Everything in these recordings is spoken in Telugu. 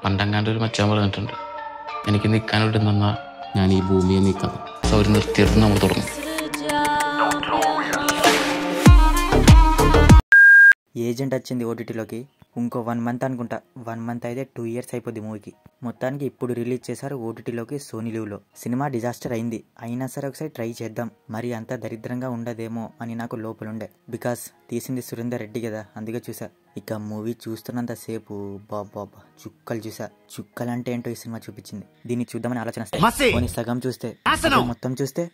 പണ്ടങ്ങാണ്ട് ഒരു മച്ചാൻ പറഞ്ഞിട്ടുണ്ട്, എനിക്ക് നിൽക്കാൻ വിടുന്ന ഞാൻ ഈ ഭൂമിയെ നീക്കാം. അവർ നിർത്തിയെടുത്ത് നമ്മൾ തുടങ്ങും. ఏజెంట్ వచ్చింది ఓటీటీలోకి ఇంకో 1 మంత్ అనుకుంటా. 1 మంత్ అయితే 2 years అయిపోద్ది మూవీకి. మొత్తానికి ఇప్పుడు రిలీజ్ చేశారు ఓటీటీలోకి సోనీ లీవ్లో. సినిమా డిజాస్టర్ అయింది, అయినా సరే ఒకసారి ట్రై చేద్దాం, మరి అంత దరిద్రంగా ఉండదేమో అని నాకు లోపలుండే. బికాస్ తీసింది సురేందర్ రెడ్డి కదా, అందుకే చూసా. ఇక మూవీ చూస్తున్నంత సేపు బాబా చుక్కలు చూసా. చుక్కలు అంటే ఏంటో ఈ సినిమా చూపించింది. దీన్ని చూద్దామని ఆలోచన కొన్ని సగం చూస్తే మొత్తం చూస్తే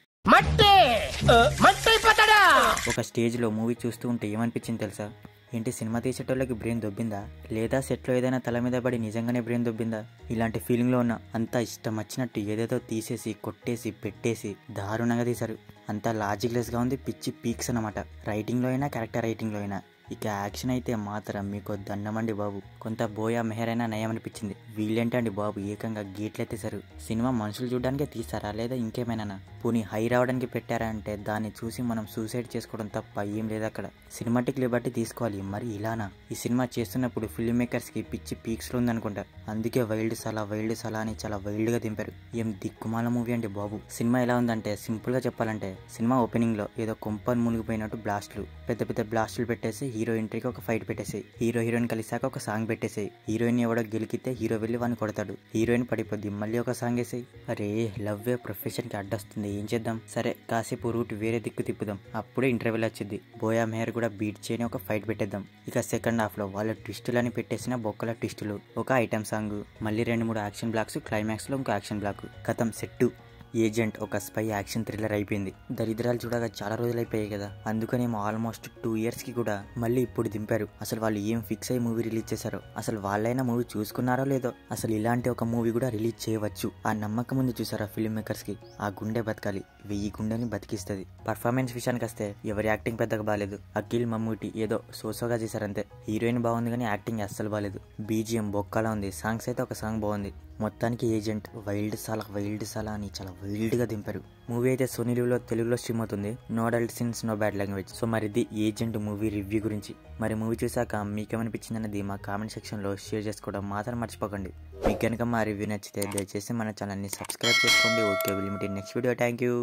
ఒక స్టేజ్ లో మూవీ చూస్తూ ఉంటే ఏమనిపించింది తెలుసా? ఏంటి సినిమా తీసేటోళ్ళకి బ్రెయిన్ దొబ్బిందా, లేదా సెట్లో ఏదైనా తల మీద పడి నిజంగానే బ్రెయిన్ దొబ్బిందా? ఇలాంటి ఫీలింగ్లో ఉన్న అంతా ఇష్టం వచ్చినట్టు ఏదేదో తీసేసి కొట్టేసి పెట్టేసి దారుణంగా తీశారు. అంతా లాజిక్లెస్గా ఉంది, పిచ్చి పీక్స్ అన్నమాట. రైటింగ్లో అయినా క్యారెక్టర్ రైటింగ్లో అయినా. ఇక యాక్షన్ అయితే మాత్రం మీకు దండమండి బాబు. కొంత బోయా మెహర్ అయినా నయం అనిపించింది. వీళ్ళేంటండి బాబు ఏకంగా గేట్లు ఎత్తేసారు. సినిమా మనుషులు చూడడానికే తీసారా లేదా ఇంకేమైనా పోనీ హై రావడానికి పెట్టారా అంటే దాన్ని చూసి మనం సూసైడ్ చేసుకోవడం తప్ప ఏం లేదు అక్కడ. సినిమాటిక్ లిబర్టీ తీసుకోవాలి, మరి ఇలానా? ఈ సినిమా చేస్తున్నప్పుడు ఫిల్మ్ మేకర్స్ కి పిచ్చి పీక్స్ లో ఉందనుకుంటా, అందుకే వైల్డ్ సలా అని చాలా వైల్డ్ గా దింపారు. ఏం దిక్కుమాల మూవీ అండి బాబు. సినిమా ఎలా ఉందంటే సింపుల్ గా చెప్పాలంటే, సినిమా ఓపెనింగ్ లో ఏదో కొంపని మునిగిపోయినట్టు బ్లాస్టులు, పెద్ద పెద్ద బ్లాస్టులు పెట్టేసి హీరో ఎంట్రీకి ఒక ఫైట్ పెట్టేసాయి, హీరో హీరోయిన్ కలిసాక ఒక సాంగ్ పెట్టేసాయి, హీరోయిన్ ఎవడో గెలికితే హీరో వెళ్ళి వాడిని కొడతాడు, హీరోయిన్ పడిపోద్ది, మళ్ళీ ఒక సాంగ్ వేసాయి. అరే లవ్ ప్రొఫెషన్ కి అడ్డొస్తుంది, ఏం చేద్దాం, సరే కాసేపు రూట్ వేరే దిక్కు తిప్పుదాం. అప్పుడే ఇంటర్వెల్ వచ్చింది, బోయా మెహర్ కూడా బీట్ చేయని ఒక ఫైట్ పెట్టేద్దాం. ఇక సెకండ్ హాఫ్ లో వాళ్ళ ట్విస్టులని పెట్టేసిన బొక్కల ట్విస్టులు, ఒక ఐటమ్ సాంగ్, మళ్ళీ 2-3 యాక్షన్ బ్లాక్స్, క్లైమాక్స్ లో ఇంకో యాక్షన్ బ్లాక్, కథం సెట్టు. ఏజెంట్ ఒక స్పై యాక్షన్ థ్రిల్లర్ అయిపోయింది. దరిద్రాలు చూడగా చాలా రోజులు అయిపోయాయి కదా, అందుకనేమో ఆల్మోస్ట్ 2 years కి కూడా మళ్ళీ ఇప్పుడు దింపారు. అసలు వాళ్ళు ఏం ఫిక్స్ అయ్యి మూవీ రిలీజ్ చేశారో, అసలు వాళ్ళైనా మూవీ చూసుకున్నారో లేదో, అసలు ఇలాంటి ఒక మూవీ కూడా రిలీజ్ చేయవచ్చు ఆ నమ్మకం ముందు చూసారా ఫిల్మ్ మేకర్స్ కి. ఆ గుండె బతకాలి, 1000 గుండెని బతికిస్తుంది. పర్ఫార్మెన్స్ విషయానికి వస్తే ఎవరి యాక్టింగ్ పెద్దగా బాగాలేదు. అఖిల్ మమ్మూటి ఏదో సోసోగా చేశారంతే. హీరోయిన్ బాగుంది కానీ యాక్టింగ్ అస్సలు బాగాలేదు. బీజిఎం బొక్కలా ఉంది, సాంగ్స్ అయితే ఒక సాంగ్ బాగుంది. మొత్తానికి ఏజెంట్ వైల్డ్ సాలా అని చాలా వైల్డ్ గా దింపారు. మూవీ అయితే సోనీ లీవ్ లో తెలుగులో స్ట్రీమ్ అవుతుంది. No adult scenes, no bad language. So మరి ఇది ఏజెంట్ మూవీ రివ్యూ గురించి. మరి మూవీ చూసాక మీకేమనిపించింది అనేది మా కామెంట్ సెక్షన్ లో షేర్ చేసుకోవడం మాత్రం మర్చిపోకండి. మీకు కనుక మా రివ్యూ నచ్చితే దయచేసి మన ఛానల్ ని సబ్స్క్రైబ్ చేసుకోండి. Okay, will meet in next video. Thank you.